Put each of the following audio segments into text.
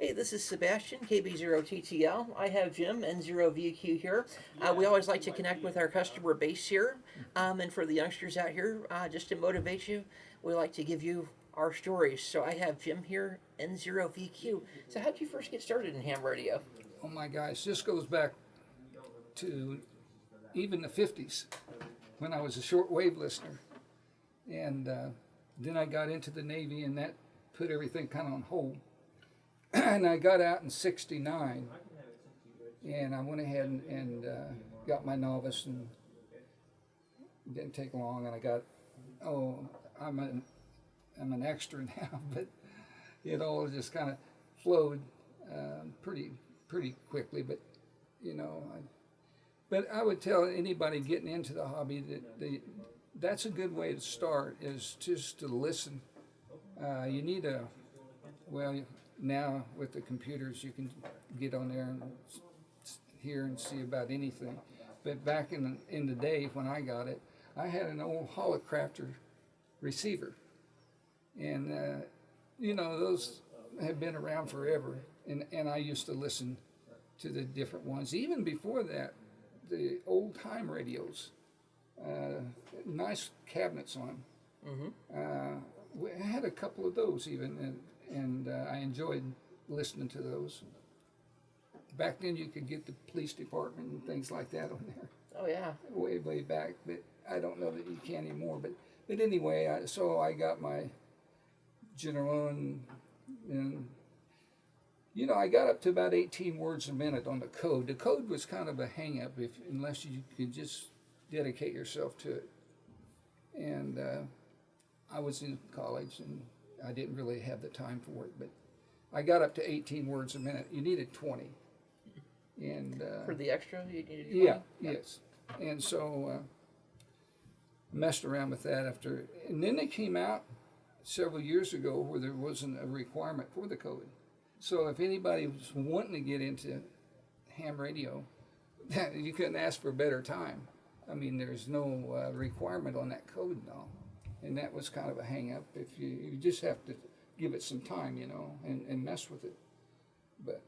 Hey, this is Sebastian, KB0TTL. I have Jim, N0VQ here. We always like to connect with our customer base here. And for the youngsters out here, just to motivate you, we like to give you our stories. So I have Jim here, N0VQ. So how did you first get started in ham radio? Oh my gosh, this goes back to even the 50s when I was a shortwave listener. And then I got into the Navy, and that put everything kind of on hold. And I got out in '69, and I went ahead and got my novice, and it didn't take long. And I got, I'm an extra now, but it all just kind of flowed pretty quickly. But but I would tell anybody getting into the hobby that that's a good way to start, is just to listen. You need now with the computers you can get on there and hear and see about anything. But back in the day when I got it, I had an old Holocrafter receiver, and those have been around forever. And I used to listen to the different ones. Even before that, the old time radios, nice cabinets on them. We had a couple of those even, and I enjoyed listening to those. Back then, you could get the police department and things like that on there. Oh, yeah. Way back, but I don't know that you can anymore. But anyway, so I got my General, and I got up to about 18 words a minute on the code. The code was kind of a hang-up unless you could just dedicate yourself to it. And I was in college, and I didn't really have the time for it, but I got up to 18 words a minute. You needed 20. And For the extra, you needed 20? Yeah, yes. And so messed around with that and then they came out several years ago where there wasn't a requirement for the code. So if anybody was wanting to get into ham radio, you couldn't ask for a better time. I mean, there's no requirement on that code and all. And that was kind of a hang-up. If you just have to give it some time, and mess with it. But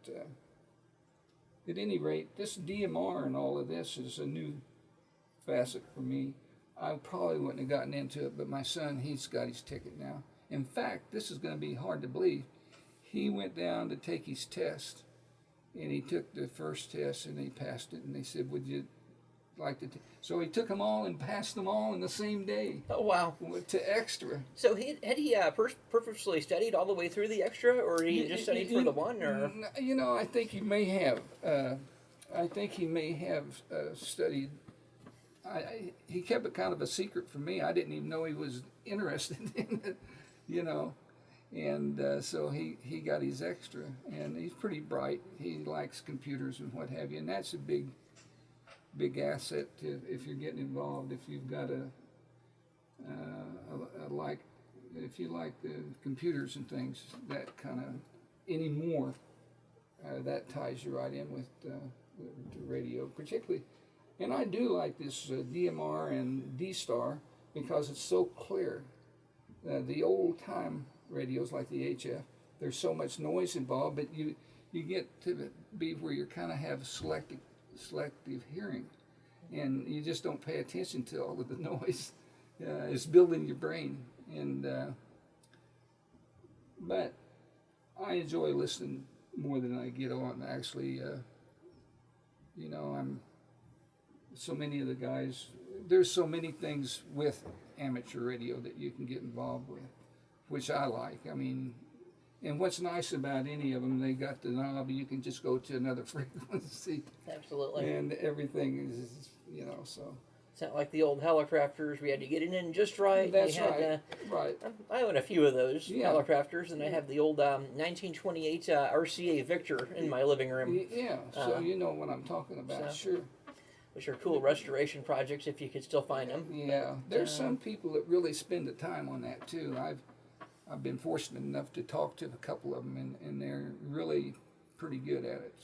at any rate, this DMR and all of this is a new facet for me. I probably wouldn't have gotten into it, but my son, he's got his ticket now. In fact, this is going to be hard to believe. He went down to take his test, and he took the first test, and he passed it, and they said, would you like to so he took them all and passed them all in the same day. Oh, wow. To extra. So had he purposely studied all the way through the extra, or he just studied for the one? Or I think he may have. Studied. He kept it kind of a secret from me. I didn't even know he was interested in it. And so he got his extra, and he's pretty bright. He likes computers and what have you, and that's a big asset if you're getting involved. If you've got if you like the computers and things, that kind of anymore, that ties you right in with the radio, particularly. And I do like this DMR and D-Star because it's so clear. The old time radios like the HF, there's so much noise involved, but you get to be where you kind of have selective hearing, and you just don't pay attention to all of the noise. It's building your brain, and but I enjoy listening more than I get on. Actually, I'm so many of the guys. There's so many things with amateur radio that you can get involved with, which I like. I mean, and what's nice about any of them, they got the knob. You can just go to another frequency. Absolutely. And everything is, so. It's not like the old Holocrafters. We had to get it in just right. That's right. Right. I own a few of those Holocrafters, and I have the old 1928 RCA Victor in my living room. Yeah, so you know what I'm talking about, sure. Which are cool restoration projects if you could still find them. Yeah, there's some people that really spend the time on that too. I've been fortunate enough to talk to a couple of them, and they're really pretty good at it,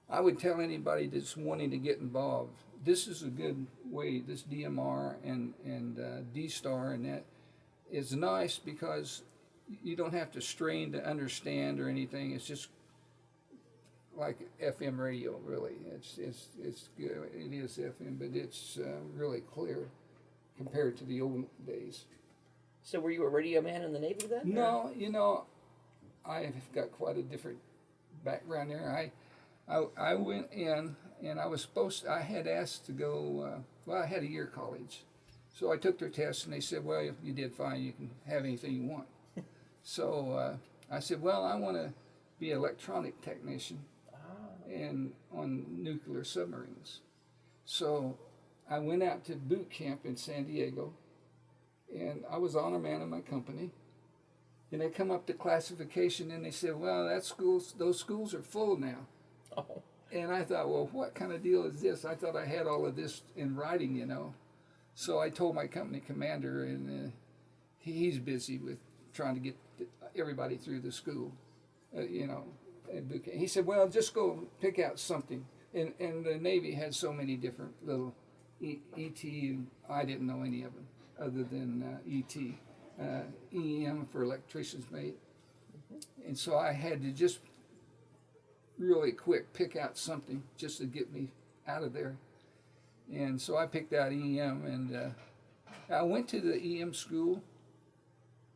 I would tell anybody that's wanting to get involved, this is a good way, this DMR and D-Star, and that is nice because you don't have to strain to understand or anything. It's just like FM radio, really. It's good. It is FM, but it's really clear compared to the old days. So were you a radio man in the Navy then? or- No, you know, I've got quite a different background there. I went in and I had asked to go, I had a year college. So I took their test and they said, well, if you did fine, you can have anything you want. So I said, well, I want to be an electronic technician and on nuclear submarines. So I went out to boot camp in San Diego and I was honor man of my company. And they come up to classification and they said, well, those schools are full now. Oh. And I thought, well, what kind of deal is this? I thought I had all of this in writing, you know. So I told my company commander, and he's busy with trying to get everybody through the school, you know. He said, well, just go pick out something. And the Navy had so many different little ET, I didn't know any of them other than ET. EM for electrician's mate. And so I had to just really quick pick out something just to get me out of there. And so I picked out EM, and I went to the EM school,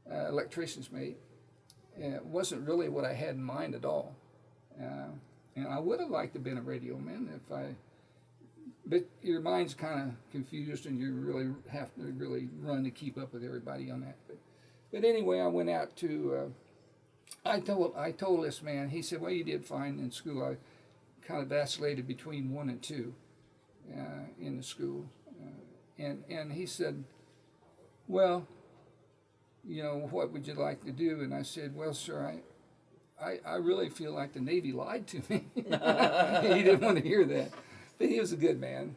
electrician's mate. And it wasn't really what I had in mind at all. And I would have liked to have been a radio man but your mind's kind of confused and you really have to really run to keep up with everybody on that. But anyway, I went out to, I told this man, he said, well, you did fine in school. I kind of vacillated between 1 and 2 in the school. And he said, well, you know, what would you like to do? And I said, well, sir, I really feel like the Navy lied to me. He didn't want to hear that. But he was a good man.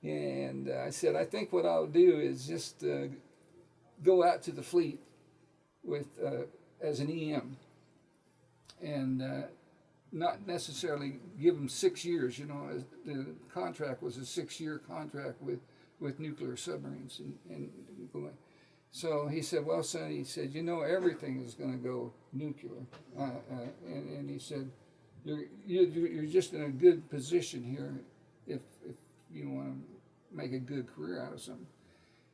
And I said, I think what I'll do is just go out to the fleet with as an EM. And not necessarily give them 6 years. You know, the contract was a 6-year contract with nuclear submarines. And so he said, well, son, he said, you know, everything is going to go nuclear. And he said, you're just in a good position here if you want to make a good career out of something.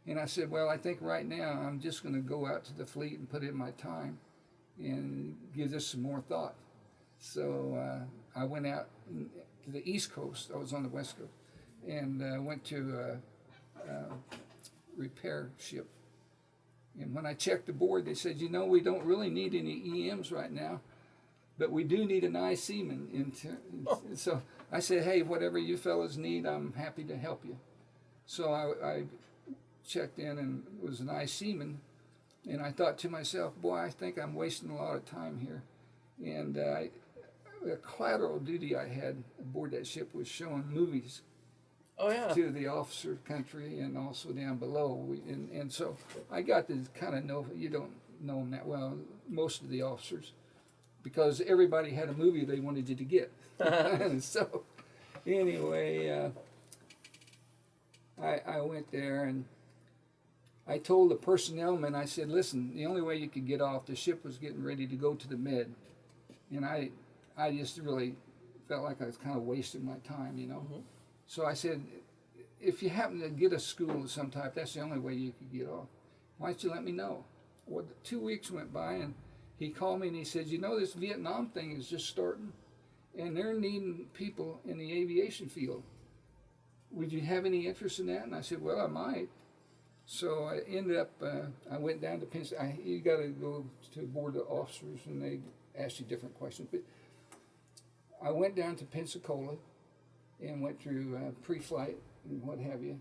And I said, well, I think right now I'm just going to go out to the fleet and put in my time and give this some more thought. So I went out to the East Coast. I was on the West Coast. And went to a repair ship. And when I checked the board, they said, you know, we don't really need any EMs right now, but we do need an I-seaman. So I said, hey, whatever you fellas need, I'm happy to help you. So I checked in and was an I-seaman, and I thought to myself, boy, I think I'm wasting a lot of time here. And the collateral duty I had aboard that ship was showing movies. Oh, yeah. To the officer country and also down below. And so I got to kind of know, you don't know them that well, most of the officers, because everybody had a movie they wanted you to get. And so anyway, I went there and I told the personnel man, I said, listen, the only way you could get off, the ship was getting ready to go to the med. And I just really felt like I was kind of wasting my time, you know. Mm-hmm. So I said, if you happen to get a school of some type, that's the only way you could get off. Why don't you let me know? Well, 2 weeks went by, and he called me and he said, you know, this Vietnam thing is just starting, and they're needing people in the aviation field. Would you have any interest in that? And I said, well, I might. So I ended up, I went down to Pensacola. You got to go to board the officers, and they ask you different questions. But I went down to Pensacola and went through pre-flight and what have you.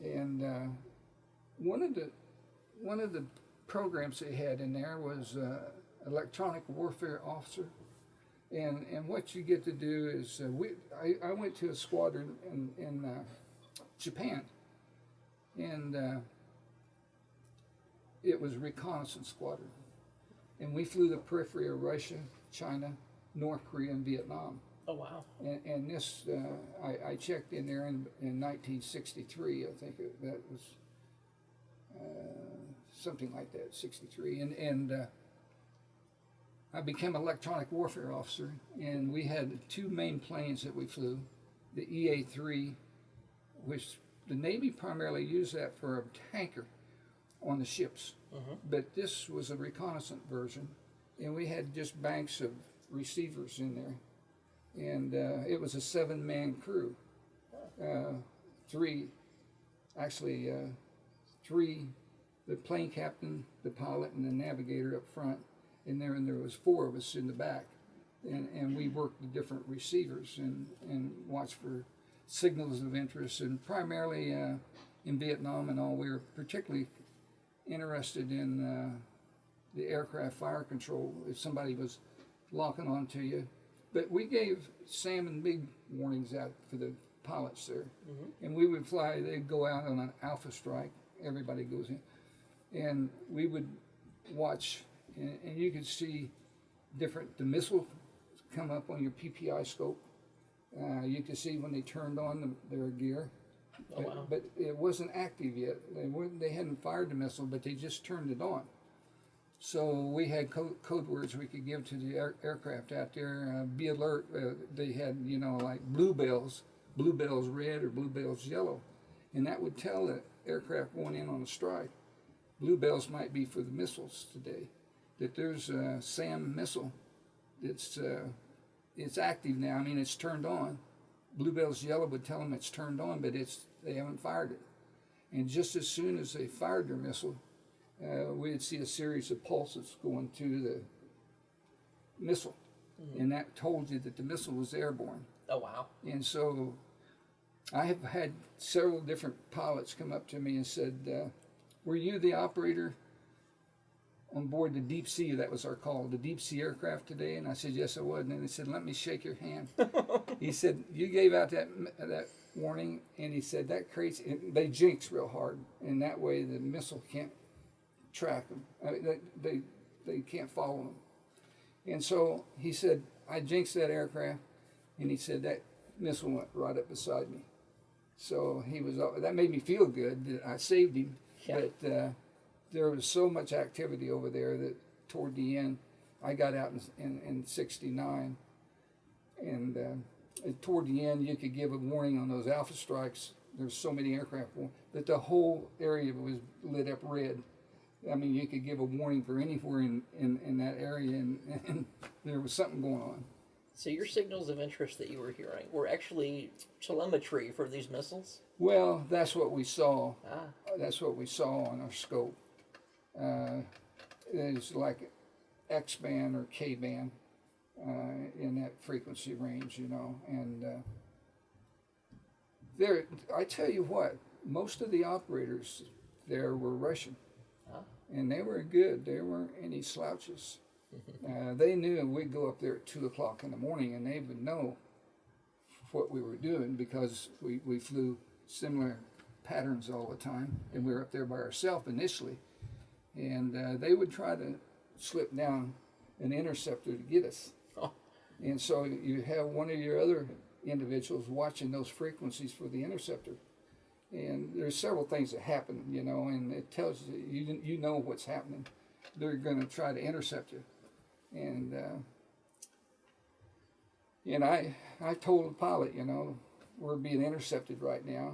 And one of the programs they had in there was electronic warfare officer. And what you get to do is, I went to a squadron in Japan, and it was a reconnaissance squadron. And we flew the periphery of Russia, China, North Korea, and Vietnam. Oh, wow. And this, I checked in there in 1963, I think that was something like that, 63, and I became an electronic warfare officer, and we had two main planes that we flew, the EA-3, which the Navy primarily used that for a tanker on the ships, but this was a reconnaissance version, and we had just banks of receivers in there, and it was a 7-man crew, three, the plane captain, the pilot, and the navigator up front, and there was 4 of us in the back, and we worked the different receivers and watched for signals of interest, and primarily in Vietnam and all, we were particularly interested in the aircraft fire control if somebody was locking onto you. But we gave SAM and MiG warnings out for the pilots there, and we would fly. They'd go out on an alpha strike. Everybody goes in, and we would watch, and you could see the missile come up on your PPI scope. You could see when they turned on their gear, but it wasn't active yet. They hadn't fired the missile, but they just turned it on. So we had code words we could give to the aircraft out there. Be alert. They had, like bluebells red or bluebells yellow, and that would tell the aircraft going in on a strike. Bluebells might be for the missiles today. That there's a SAM missile. It's active now. I mean, it's turned on. Bluebells yellow would tell them it's turned on, but they haven't fired it. And just as soon as they fired their missile, we'd see a series of pulses going to the missile, and that told you that the missile was airborne. Oh, wow. And so I have had several different pilots come up to me and said, were you the operator on board the Deep Sea, that was our call, the Deep Sea aircraft today? And I said, yes, I was. And they said, let me shake your hand. He said, you gave out that warning, and he said, that creates, they jinx real hard, and that way the missile can't track them. I mean, they can't follow them. And so he said, I jinxed that aircraft, and he said, that missile went right up beside me. So that made me feel good that I saved him, but there was so much activity over there that toward the end, I got out in 69, and toward the end, you could give a warning on those alpha strikes. There's so many aircraft, that the whole area was lit up red. I mean, you could give a warning for anywhere in that area, and there was something going on. So your signals of interest that you were hearing were actually telemetry for these missiles? Well, that's what we saw. That's what we saw on our scope. It's like X-band or K-band in that frequency range, and I tell you what, most of the operators there were Russian, and they were good. There weren't any slouches. They knew we'd go up there at 2 o'clock in the morning, and they would know what we were doing because we flew similar patterns all the time, and we were up there by ourselves initially. And they would try to slip down an interceptor to get us. Oh. And so you have one of your other individuals watching those frequencies for the interceptor. And there's several things that happen, and it tells you, you know what's happening. They're going to try to intercept you. And I told the pilot, we're being intercepted right now.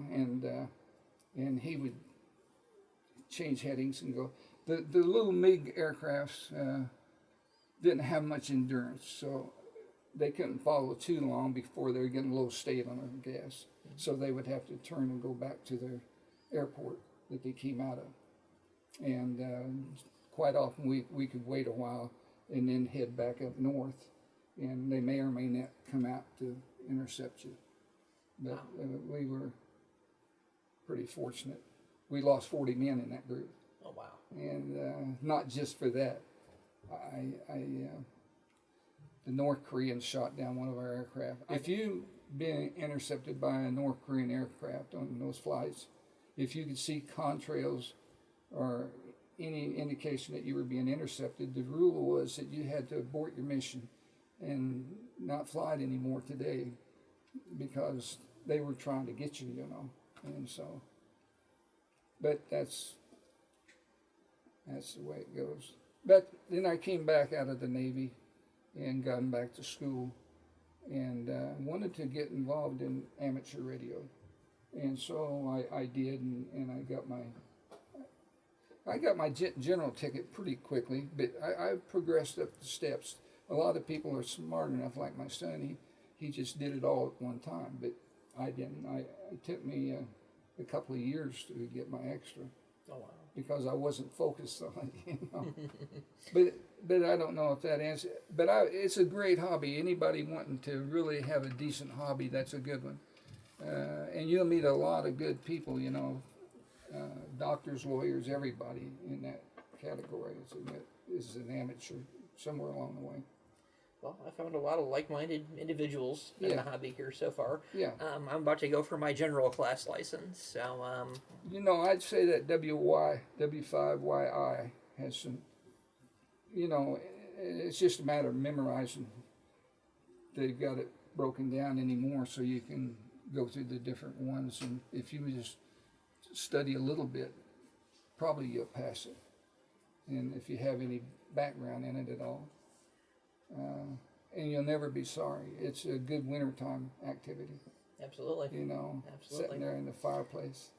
And he would change headings and go. The little MiG aircrafts didn't have much endurance, so they couldn't follow too long before they were getting low state on their gas. So they would have to turn and go back to their airport that they came out of. And quite often we could wait a while and then head back up north, and they may or may not come out to intercept you. But we were pretty fortunate. We lost 40 men in that group. Oh, wow. And not just for that. The North Koreans shot down one of our aircraft. If you've been intercepted by a North Korean aircraft on those flights, if you could see contrails or any indication that you were being intercepted, the rule was that you had to abort your mission and not fly it anymore today because they were trying to get you, And so, but That's the way it goes. But then I came back out of the Navy and gotten back to school and wanted to get involved in amateur radio. And so I did, and I got my general ticket pretty quickly, but I progressed up the steps. A lot of people are smart enough, like my son, he just did it all at one time, but I didn't. It took me a couple of years to get my extra. Oh, wow. Because I wasn't focused on it, you know. but I don't know if that answers. But it's a great hobby. Anybody wanting to really have a decent hobby, that's a good one. And you'll meet a lot of good people, you know, doctors, lawyers, everybody in that category is an amateur somewhere along the way. Well, I found a lot of like-minded individuals in the hobby here so far. Yeah. I'm about to go for my general class license, so You know, I'd say that W5YI has some, you know, it's just a matter of memorizing. They've got it broken down anymore so you can go through the different ones, and if you just study a little bit, probably you'll pass it. And if you have any background in it at all. And you'll never be sorry. It's a good wintertime activity. absolutely. You know, Absolutely. sitting there in the fireplace.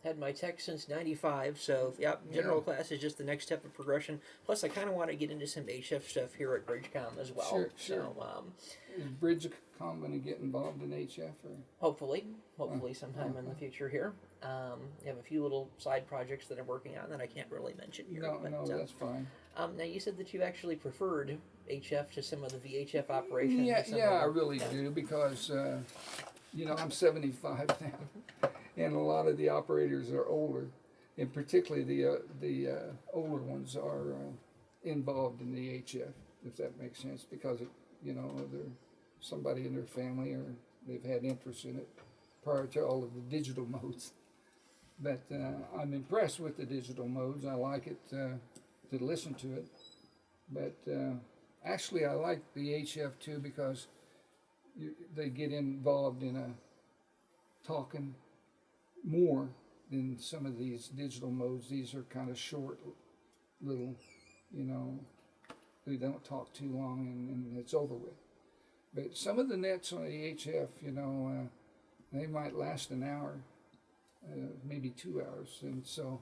Had my tech since '95, so general class is just the next step of progression. Plus, I kind of want to get into some HF stuff here at Bridgecom as well. Sure. So, Is Bridgecom going to get involved in HF? Or? hopefully sometime in the future here. I have a few little side projects that I'm working on that I can't really mention here. No, that's fine. Now, you said that you actually preferred HF to some of the VHF operations. Yeah, I really do because, you know, I'm 75 now, and a lot of the operators are older, and particularly the older ones are involved in the HF, if that makes sense, because you know, they're somebody in their family or they've had interest in it prior to all of the digital modes. But I'm impressed with the digital modes. I like it to listen to it. But actually, I like the HF too because they get involved in talking more than some of these digital modes. These are kind of short, little, you know, they don't talk too long and it's over with. But some of the nets on the HF, you know, they might last an hour, maybe 2 hours, and so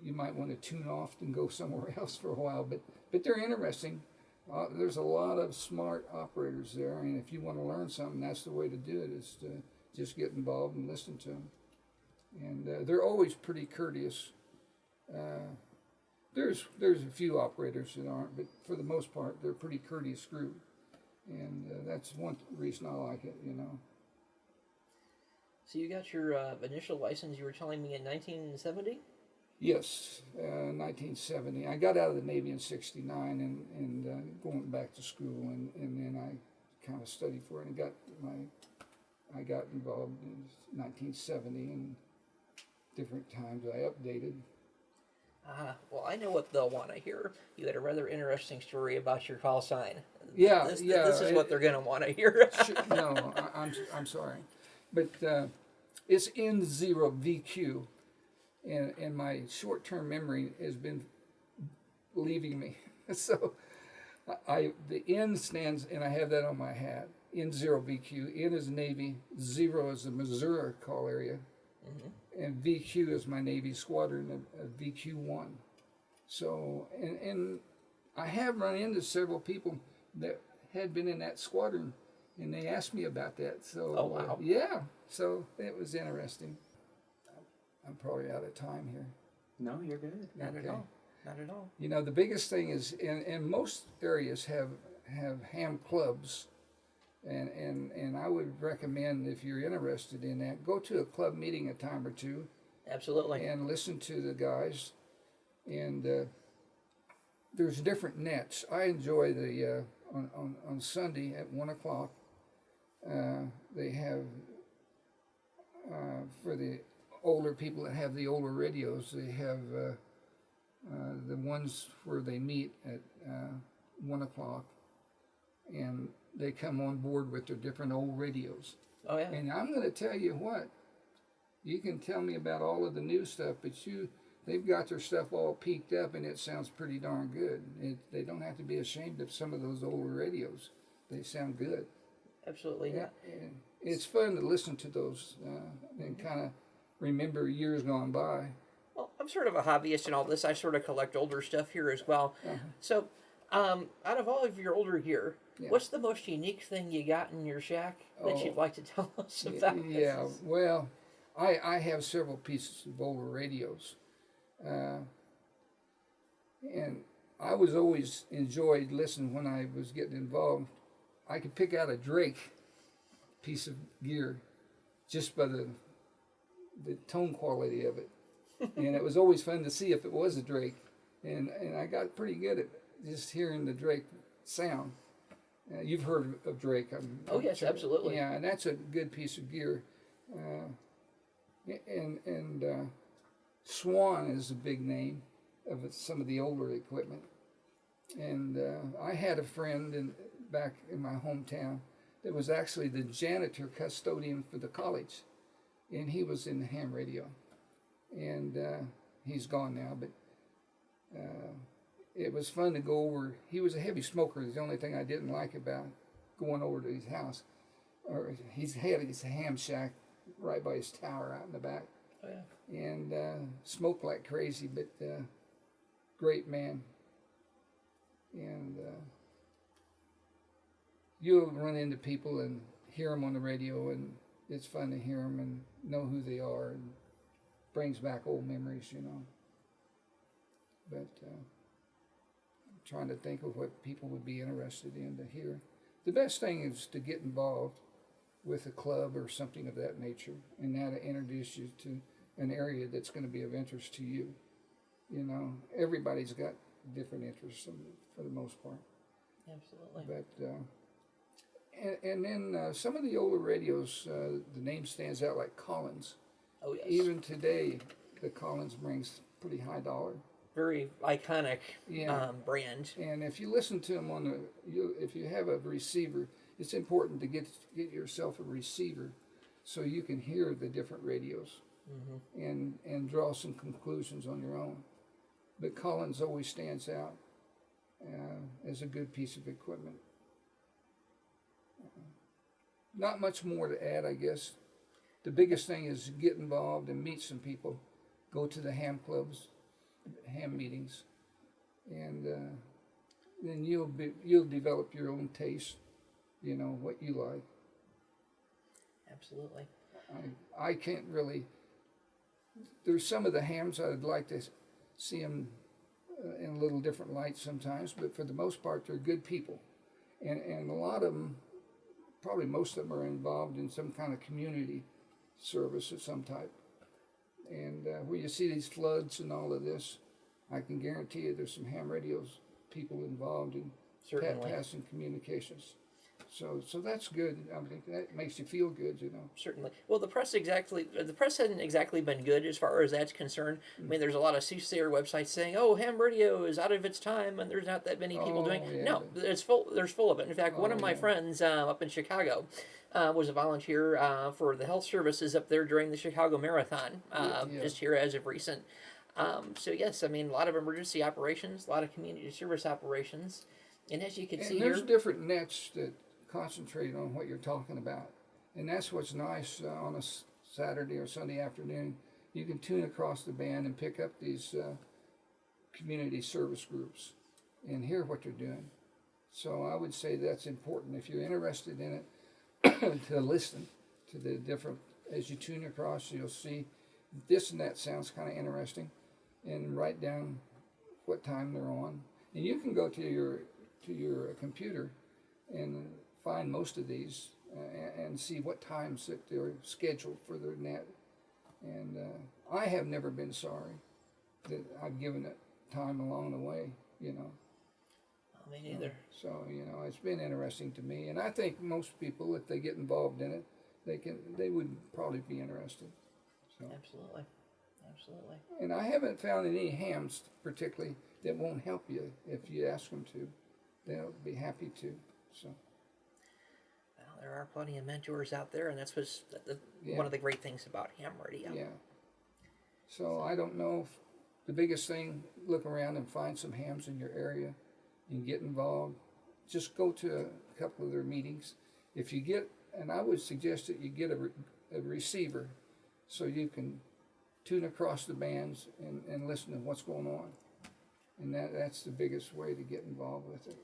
you might want to tune off and go somewhere else for a while. But they're interesting. There's a lot of smart operators there, and if you want to learn something, that's the way to do it, is to just get involved and listen to them. And they're always pretty courteous. There's a few operators that aren't, but for the most part, they're a pretty courteous group. And that's one reason I like it, you know. So you got your initial license, you were telling me, in 1970? Yes, 1970. I got out of the Navy in '69 and going back to school, and then I kind of studied for it and I got involved in 1970 and different times I updated. Well, I know what they'll want to hear. You had a rather interesting story about your call sign. Yeah, This is what they're going to want to hear. No, I'm sorry, but it's N0VQ, and my short-term memory has been leaving me. So the N stands, and I have that on my hat. N0VQ. N is Navy, 0 is the Missouri call area. Mm-hmm. And VQ is my Navy squadron of VQ1. So, and I have run into several people that had been in that squadron, and they asked me about that. So, oh, wow. Yeah, so it was interesting. I'm probably out of time here. No, you're good. Not at all. Not at all. You know, the biggest thing is, and most areas have ham clubs. And I would recommend, if you're interested in that, go to a club meeting a time or two. Absolutely. And listen to the guys. And there's different nets. I enjoy the on Sunday at 1 o'clock. They have for the older people that have the older radios. They have the ones where they meet at 1 o'clock, and they come on board with their different old radios. Oh, yeah. And I'm going to tell you what, you can tell me about all of the new stuff, but they've got their stuff all peaked up, and it sounds pretty darn good. They don't have to be ashamed of some of those older radios. They sound good. Absolutely. Yeah. And it's fun to listen to those and kind of remember years gone by. Well, I'm sort of a hobbyist in all this. I sort of collect older stuff here as well. So, out of all of your older gear, Yeah. what's the most unique thing you got in your shack that you'd like to tell us about? Yeah, well, I have several pieces of older radios. And I was always enjoyed listening when I was getting involved. I could pick out a Drake piece of gear just by the tone quality of it. And it was always fun to see if it was a Drake. And I got pretty good at just hearing the Drake sound. You've heard of Drake. Oh, yes, sure. absolutely. Yeah, and that's a good piece of gear. Swan is a big name of some of the older equipment. And I had a friend back in my hometown that was actually the janitor custodian for the college. And he was in the ham radio. And he's gone now, but it was fun to go over. He was a heavy smoker. The only thing I didn't like about going over to his house, or he's had his ham shack right by his tower out in the back. Oh, yeah. And smoked like crazy, but great man. And you'll run into people and hear them on the radio, and it's fun to hear them and know who they are, and brings back old memories, you know. But I'm trying to think of what people would be interested in to hear. The best thing is to get involved with a club or something of that nature, and that'll introduce you to an area that's going to be of interest to you. You know, everybody's got different interests for the most part. Absolutely. But and then some of the older radios, the name stands out, like Collins. Oh, yes. Even today, the Collins brings pretty high dollar. Very iconic Yeah. brand. And if you listen to them if you have a receiver, it's important to get yourself a receiver so you can hear the different radios and draw some conclusions on your own. But Collins always stands out as a good piece of equipment. Not much more to add, I guess. The biggest thing is get involved and meet some people. Go to the ham clubs, ham meetings, and then you'll develop your own taste. You know what you like. Absolutely. I can't really. There's some of the hams I'd like to see them in a little different light sometimes, but for the most part, they're good people, and a lot of them, probably most of them, are involved in some kind of community service of some type. And where you see these floods and all of this, I can guarantee you there's some ham radios people involved in Certainly. passing communications. So that's good. I mean, that makes you feel good, you know. Certainly. Well, the press hasn't exactly been good as far as that's concerned. I mean, there's a lot of soothsayer websites saying, "Oh, ham radio is out of its time, and there's not that many people doing." Yeah. No, it's full. There's full of it. In fact, one of my friends up in Chicago was a volunteer for the health services up there during the Chicago Marathon, just here as of recent. So yes, I mean, a lot of emergency operations, a lot of community service operations, and as you can see there's here, different nets that concentrate on what you're talking about, and that's what's nice on a Saturday or Sunday afternoon. You can tune across the band and pick up these community service groups and hear what they're doing. So I would say that's important if you're interested in it to listen to the different. As you tune across, you'll see this and that sounds kind of interesting, and write down what time they're on. And you can go to your computer and find most of these and see what times that they're scheduled for their net. And I have never been sorry that I've given it time along the way, you know. me neither. So, you know, it's been interesting to me, and I think most people, if they get involved in it, they would probably be interested. So. Absolutely. And I haven't found any hams particularly that won't help you if you ask them to. They'll be happy to. So. Well, there are plenty of mentors out there, and that's one of the great things about ham radio. Yeah. So I don't know if the biggest thing, look around and find some hams in your area and get involved. Just go to a couple of their meetings. If you get, and I would suggest that you get a receiver so you can tune across the bands and listen to what's going on. And that's the biggest way to get involved with it.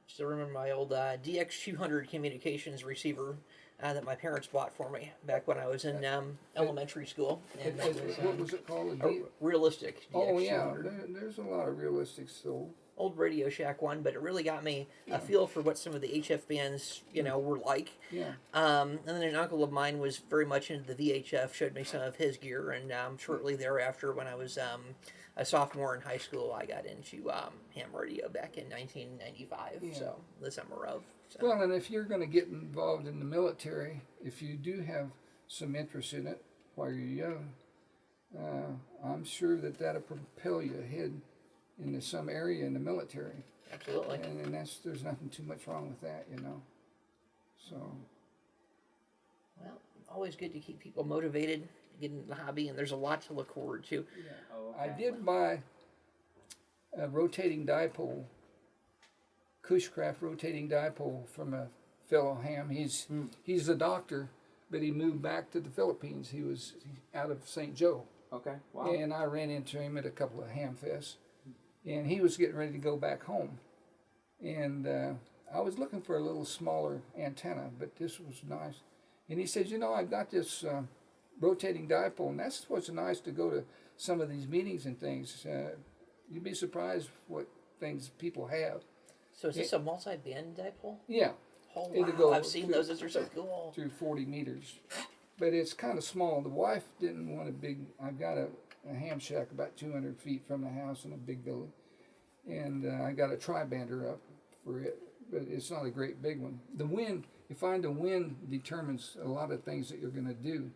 Still remember my old DX200 communications receiver that my parents bought for me back when I was in elementary school. And that was, What was it called? a realistic DX200. Oh yeah, there's a lot of realistic sold. Old Radio Shack one, but it really got me a feel for what some of the HF bands, were like. Yeah. And then an uncle of mine was very much into the VHF, showed me some of his gear, and shortly thereafter, when I was a sophomore in high school, I got into ham radio back in 1995, so the summer of. So. Well, and if you're going to get involved in the military, if you do have some interest in it while you're young, I'm sure that'll propel you ahead into some area in the military. Absolutely. And there's nothing too much wrong with that, So. Well, always good to keep people motivated to get into the hobby, and there's a lot to look forward to. Yeah. Oh, okay. I did buy a rotating dipole, Cushcraft rotating dipole from a fellow ham. He's a doctor, but he moved back to the Philippines. He was out of St. Joe. Okay. Wow. And I ran into him at a couple of ham fests. And he was getting ready to go back home. And I was looking for a little smaller antenna, but this was nice. And he said, I got this rotating dipole, and that's what's nice to go to some of these meetings and things. You'd be surprised what things people have. So is this a multi-band dipole? Yeah. Oh, It'll wow. go I've seen those. Those are so cool. Through 40 meters. But it's kind of small. The wife didn't want a big, I've got a ham shack about 200 feet from the house in a big building. And I got a tri-bander up for it, but it's not a great big one. The wind, you find the wind determines a lot of things that you're going to do,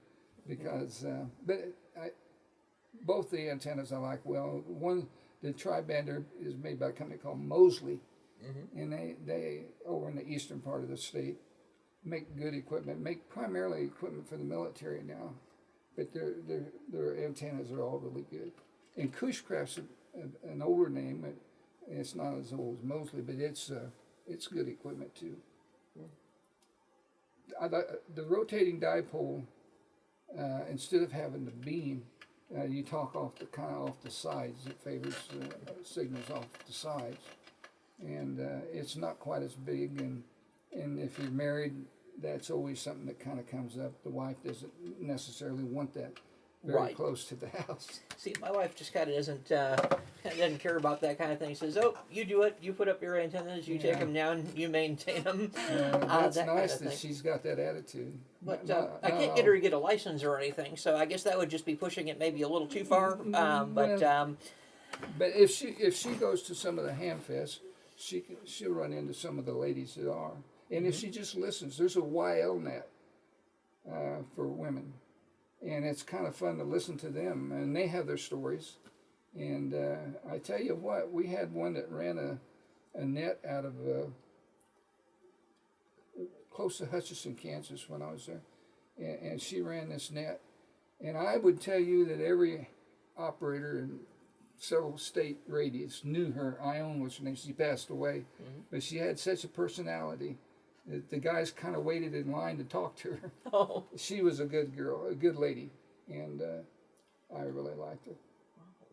because, both the antennas I like well. One, the tri-bander is made by a company called Mosley, and they over in the eastern part of the state make good equipment, make primarily equipment for the military now, but their antennas are all really good. And Cushcraft's an older name. It's not as old as Mosley, but it's good equipment too. The rotating dipole, instead of having the beam, you talk off the sides. It favors signals off the sides, and it's not quite as big. And if you're married, that's always something that kind of comes up. The wife doesn't necessarily want that very close to the house. See, my wife just kind of doesn't care about that kind of thing. Says, "Oh, you do it. You put up your antennas. You take them down. You maintain them." That's that nice that she's got that attitude. But I can't get her to get a license or anything, so I guess that would just be pushing it maybe a little too far. But if she goes to some of the ham fests, she'll run into some of the ladies that are, and if she just listens, there's a YL net for women. And it's kind of fun to listen to them, and they have their stories. And I tell you what, we had one that ran a net out of close to Hutchinson, Kansas when I was there. And she ran this net. And I would tell you that every operator in several state radios knew her. Ione was her name. She passed away. But she had such a personality. The guys kind of waited in line to talk to her. Oh. She was a good girl, a good lady, and I really liked her.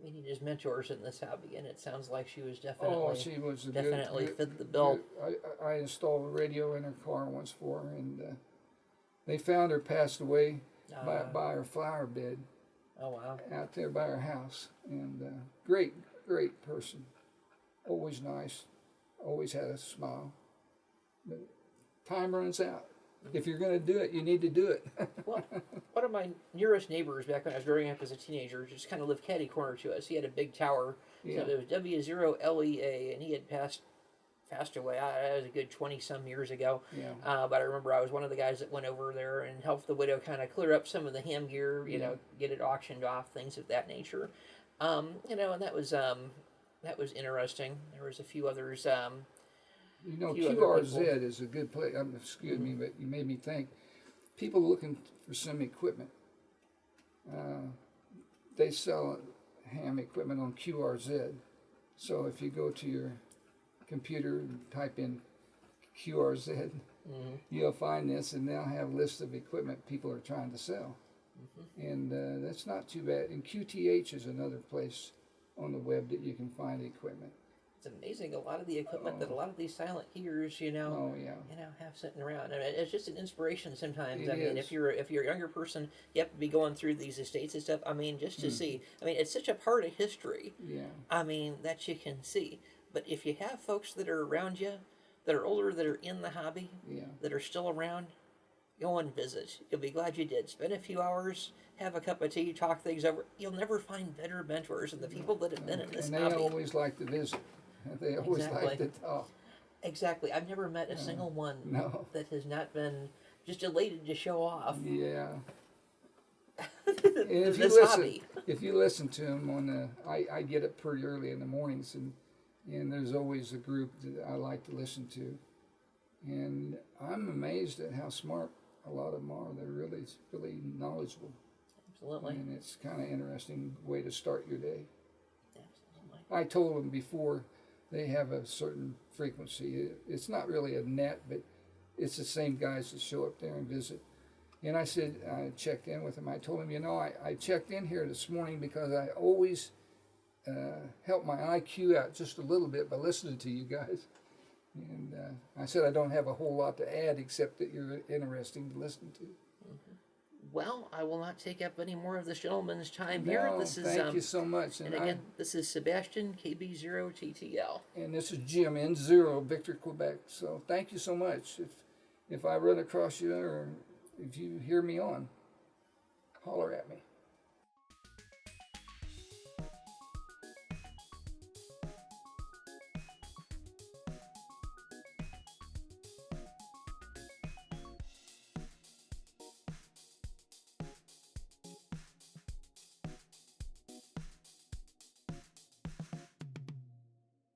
We need as mentors in this hobby, and it sounds like she was definitely. Oh, she was definitely fit the bill. I installed a radio in her car once for her, and they found her passed away by her flower bed. Oh wow! Out there by her house, and great person, always nice, always had a smile. But time runs out. If you're going to do it, you need to do it. Well, one of my nearest neighbors back when I was growing up as a teenager just kind of lived catty corner to us. He had a big tower. Yeah. So it was W0LEA, and he had passed away. That was a good 20-some years ago. Yeah. But I remember I was one of the guys that went over there and helped the widow kind of clear up some of the ham gear, you know, get it auctioned off, things of that nature. And that was interesting. There was a few others. QRZ is a good place. Excuse me, but you made me think. People looking for some equipment. They sell ham equipment on QRZ. So if you go to your computer and type in QRZ, you'll find this, and they'll have lists of equipment people are trying to sell. And that's not too bad. And QTH is another place on the web that you can find equipment. It's amazing a lot of the equipment that a lot of these silent hearers, Oh yeah. have sitting around, and it's just an inspiration sometimes. It I mean, is. if you're a younger person, you have to be going through these estates and stuff. I mean, just to see. I mean, it's such a part of history. Yeah. I mean, that you can see. But if you have folks that are around you, that are older, that are in the hobby, Yeah. that are still around, go and visit. You'll be glad you did. Spend a few hours, have a cup of tea, talk things over. You'll never find better mentors than the people that have been in this And they hobby. always like to visit. They always like Exactly. to talk. Exactly. I've never met a single one No. that has not been just elated to show off Yeah. And if you this listen, hobby. if you listen to them on the, I get up pretty early in the mornings, and there's always a group that I like to listen to, and I'm amazed at how smart a lot of them are. They're really, really knowledgeable, Absolutely. and it's kind of interesting way to start your day. Absolutely. I told them before they have a certain frequency. It's not really a net, but it's the same guys that show up there and visit. And I said, I checked in with him. I told him, I checked in here this morning because I always help my IQ out just a little bit by listening to you guys. And I said, I don't have a whole lot to add except that you're interesting to listen to. Well, I will not take up any more of this gentleman's time here. No, This is thank you so much. and again, this is Sebastian KB0TTL. And this is Jim N0 Victor Quebec. So thank you so much. If I run across you or if you hear me on, holler at me.